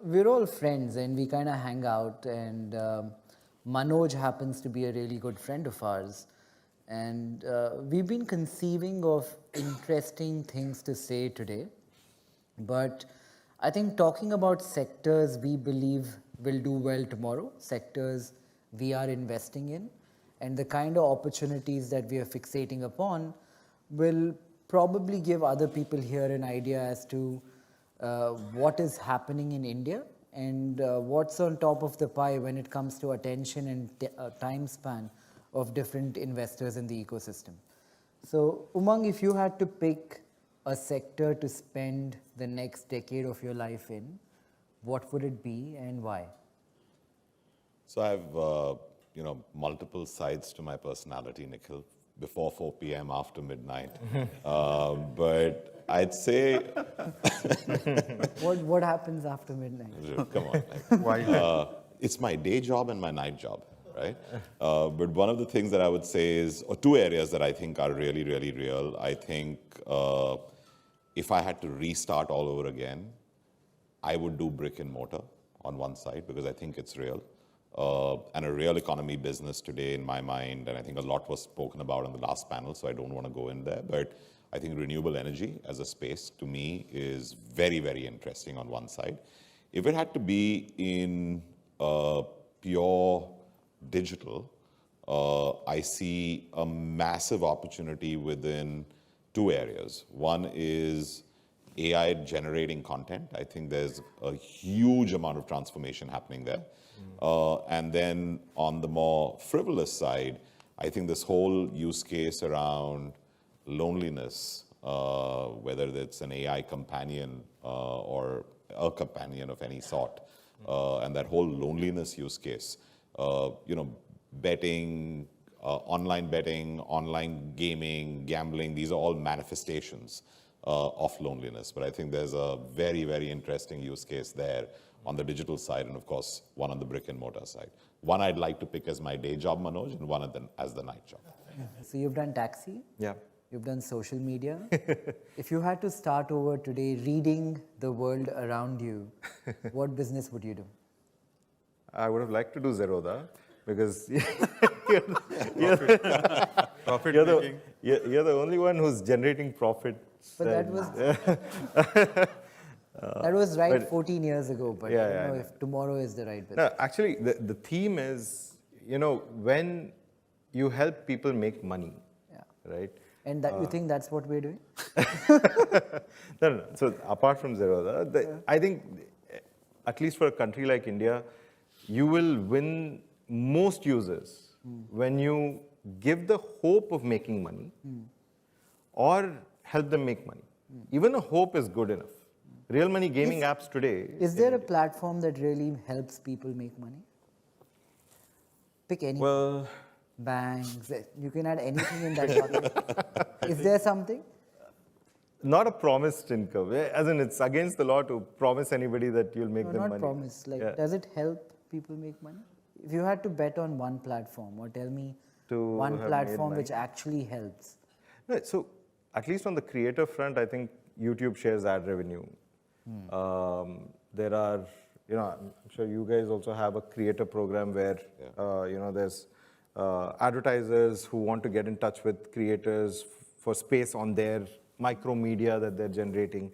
we're all friends and we kind of hang out, and Manoj happens to be a really good friend of ours. And we've been conceiving of interesting things to say today. But I think talking about sectors we believe will do well tomorrow, sectors we are investing in, and the kind of opportunities that we are fixating upon will probably give other people here an idea as to what is happening in India and what's on top of the pie when it comes to attention and time span of different investors in the ecosystem. So, Umang, if you had to pick a sector to spend the next decade of your life in, what would it be and why? So I have, multiple sides to my personality, Nikhil. Before 4 p.m., after midnight. But I'd say... What happens after midnight? Come on. Why? It's my day job and my night job, right? But one of the things that I would say is, or two areas that I think are really, really real. I think if I had to restart all over again, I would do brick and mortar on one side because I think it's real. And a real economy business today in my mind, and I think a lot was spoken about in the last panel, so I don't want to go in there, but I think renewable energy as a space to me is very, very interesting on one side. If it had to be in pure digital, I see a massive opportunity within two areas. One is AI generating content. I think there's a huge amount of transformation happening there. And then on the more frivolous side, I think this whole use case around loneliness, whether it's an AI companion or a companion of any sort, and that whole loneliness use case, betting, online gaming, gambling, these are all manifestations of loneliness. But I think there's a very, very interesting use case there on the digital side, and of course, one on the brick and mortar side. One I'd like to pick as my day job, Manoj, and one as the night job. So you've done taxi? Yeah. You've done social media. If you had to start over today reading the world around you, what business would you do? I would have liked to do Zerodha because you're the only one who's generating profits. But that was... that was right 14 years ago, but I don't know if tomorrow is the right business. No, actually, the theme is, when you help people make money, right? And that you think that's what we're doing? No. So apart from Zerodha, I think, at least for a country like India, you will win most users when you give the hope of making money or help them make money. Even a hope is good enough. Real money gaming apps today. Is there a platform that really helps people make money? Pick any. Well, banks. You can add anything in that bucket. Is there something? Not a promised income. As in, it's against the law to promise anybody that you'll make them money. Not promise. Does it help people make money? If you had to bet on one platform, or tell me one platform which actually helps. No, so at least on the creator front, I think YouTube shares ad revenue. There are, I'm sure you guys also have a creator program where, there's advertisers who want to get in touch with creators for space on their micro media that they're generating.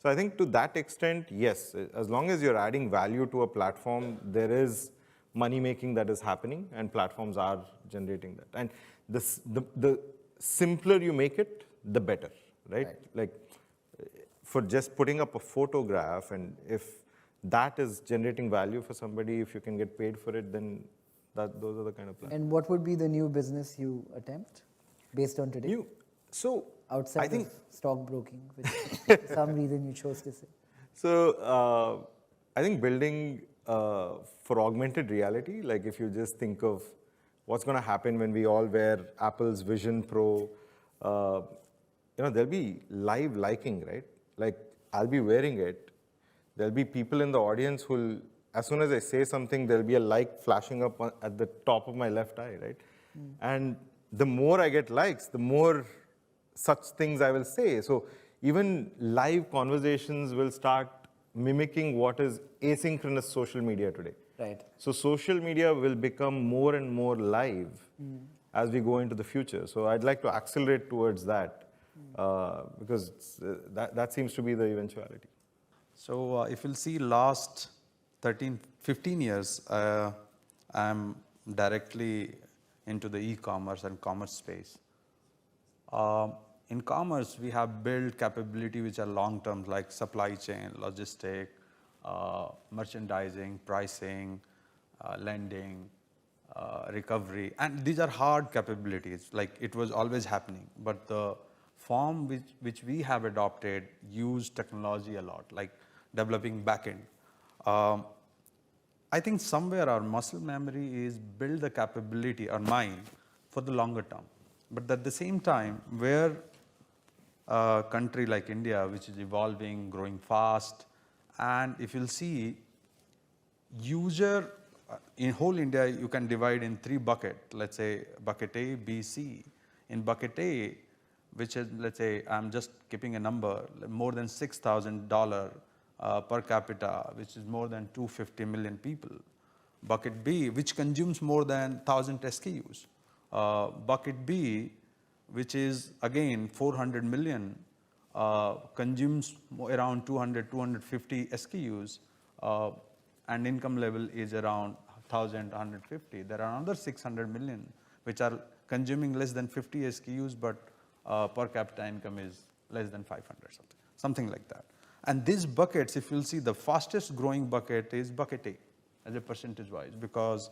So I think to that extent, yes, as long as you're adding value to a platform, there is money making that is happening and platforms are generating that. And the simpler you make it, the better, right? Like, for just putting up a photograph, and if that is generating value for somebody, if you can get paid for it, then those are the kind of plans. And what would be the new business you attempt based on today? So outside of stockbroking, which for some reason you chose to say. So I think building for augmented reality, like if you just think of what's going to happen when we all wear Apple's Vision Pro, there'll be live liking, right? Like, I'll be wearing it. There'll be people in the audience who'll, as soon as I say something, there'll be a like flashing up at the top of my left eye, right? And the more I get likes, the more such things I will say. So even live conversations will start mimicking what is asynchronous social media today. Right. So social media will become more and more live as we go into the future. So I'd like to accelerate towards that because that seems to be the eventuality. So if you'll see last 13, 15 years, I'm directly into the e-commerce and commerce space. In commerce, we have built capability which are long-term, like supply chain, logistic, merchandising, pricing, lending, recovery. And these are hard capabilities, like it was always happening. But the form which we have adopted use technology a lot, like developing backend. I think somewhere our muscle memory is build the capability or mind for the longer term. But at the same time, where a country like India, which is evolving, growing fast, and if you'll see, user in whole India, you can divide in 3 buckets. Let's say bucket A, B, C. In bucket A, which is, let's say, I'm just keeping a number, more than $6,000 per capita, which is more than 250 million people. Bucket B, which consumes more than 1,000 SKUs. Bucket B, which is again 400 million, consumes around 200, 250 SKUs, and income level is around 1,000, 150. There are another 600 million which are consuming less than 50 SKUs, but per capita income is less than 500, something like that. And these buckets, if you'll see, the fastest growing bucket is bucket A as a percentage wise, because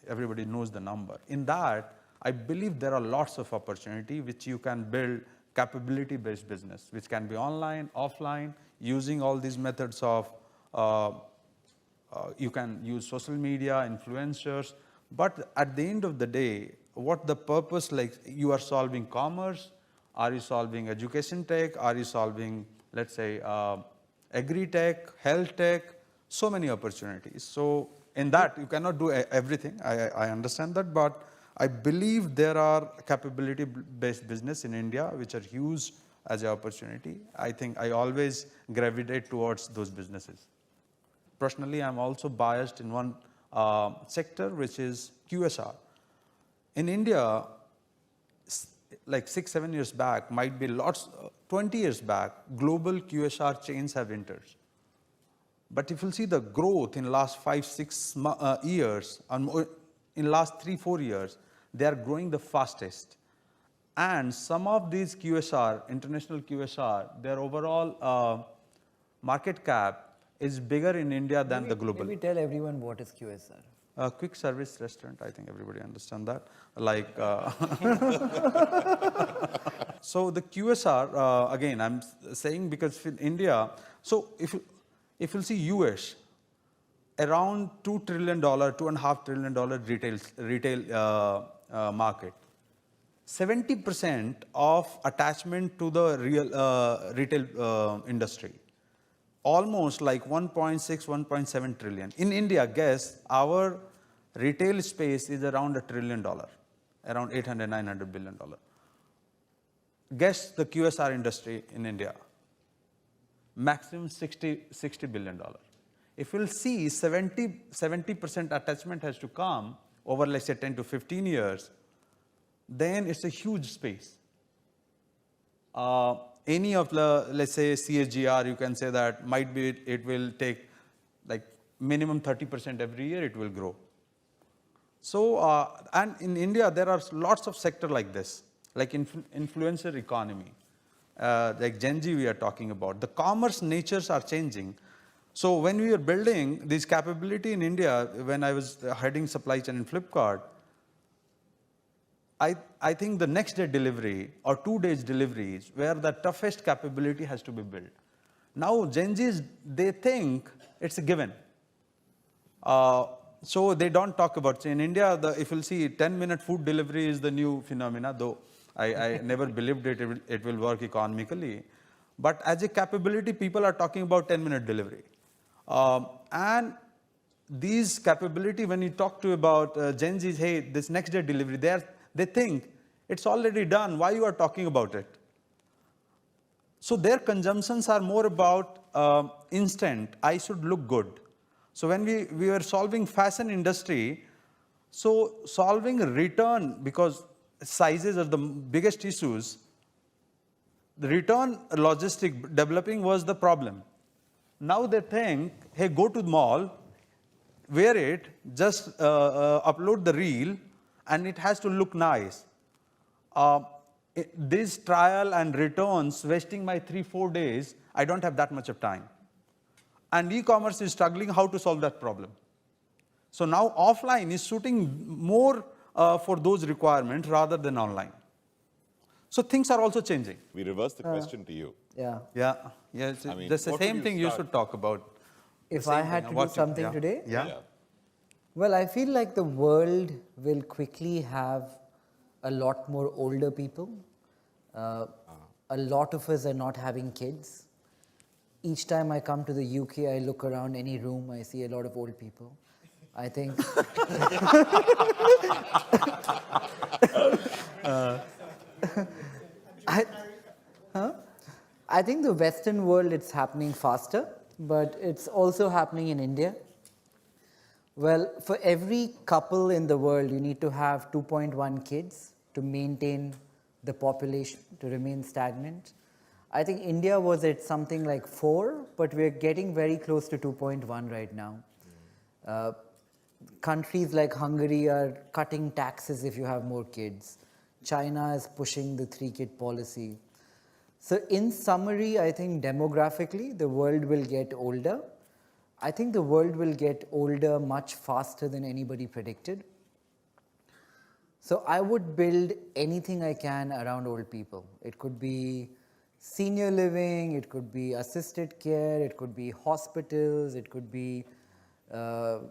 everybody knows the number. In that, I believe there are lots of opportunity which you can build capability-based business, which can be online, offline, using all these methods of, you can use social media, influencers, but at the end of the day, what the purpose, like you are solving commerce, are you solving education tech, are you solving, let's say, agri-tech, health tech, so many opportunities. So in that, you cannot do everything, I understand that, but I believe there are capability-based business in India which are huge as an opportunity. I think I always gravitate towards those businesses. Personally, I'm also biased in one sector, which is QSR. In India, like 6-7 years back, might be lots, 20 years back, global QSR chains have entered. But if you see the growth in last 5-6 years, in last 3-4 years, they are growing the fastest. And some of these QSR, international QSR, their overall market cap is bigger in India than the global. Maybe tell everyone what is QSR. Quick service restaurant, I think everybody understand that. Like, so the QSR, again, I'm saying because in India, so if you'll see US, around $2 trillion, $2.5 trillion retail market. 70% of attachment to the real retail industry. Almost like 1.6, 1.7 trillion. In India, guess our retail space is around $1 trillion, around 800, 900 billion dollar. Guess the QSR industry in India, maximum 60 billion dollar. If we'll see 70% attachment has to come over, let's say, 10 to 15 years, then it's a huge space. Any of the, let's say, CSGR, you can say that might be it will take like minimum 30% every year, it will grow. So, and in India, there are lots of sectors like this, like influencer economy, like Gen Z we are talking about. The commerce natures are changing. So when we were building this capability in India, when I was heading supply chain in Flipkart, I think the next day delivery or 2 days deliveries where the toughest capability has to be built. Now Gen Zs, they think it's a given. So they don't talk about it. In India, if you'll see 10-minute food delivery is the new phenomena, though I never believed it will work economically. But as a capability, people are talking about 10-minute delivery. And these capability, when you talk to about Gen Zs, hey, this next day delivery, they think it's already done. Why you are talking about it? So their consumptions are more about instant, I should look good. So when we were solving fashion industry, so solving a return, because sizes are the biggest issues, the return logistic developing was the problem. Now they think, hey, go to the mall, wear it, just upload the reel, and it has to look nice. This trial and returns, wasting my 3-4 days, I don't have that much of time. And e-commerce is struggling how to solve that problem. So now offline is suiting more for those requirements rather than online. So things are also changing. We reverse the question to you. Yeah. Yeah, that's I mean, the what same would thing you you start? should talk about. If The I same had thing. to What do you- something yeah. today, Yeah. well, I feel like the world will quickly have a lot more older people. A lot of us are not having kids. Each time I come to the UK, I look around any room, I see a lot of old people. I think. I think the Western world, it's happening faster, but it's also happening in India. Well, for every couple in the world, you need to have 2.1 kids to maintain the population, to remain stagnant. I think India was at something like 4, but we're getting very close to 2.1 right now. Countries like Hungary are cutting taxes if you have more kids. China is pushing the 3-kid policy. So in summary, I think demographically, the world will get older. I think the world will get older much faster than anybody predicted. So I would build anything I can around old people. It could be senior living, it could be assisted care, it could be hospitals, it could be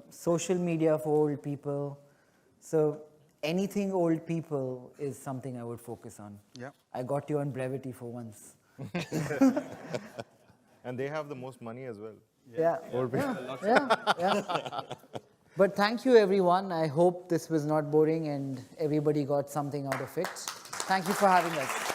social media for old people. So anything old people is something I would focus on. Yeah. I got you on brevity for once. And they have the most money as well. Yeah. Yeah. But thank you, everyone. I hope this was not boring and everybody got something out of it. Thank you for having us.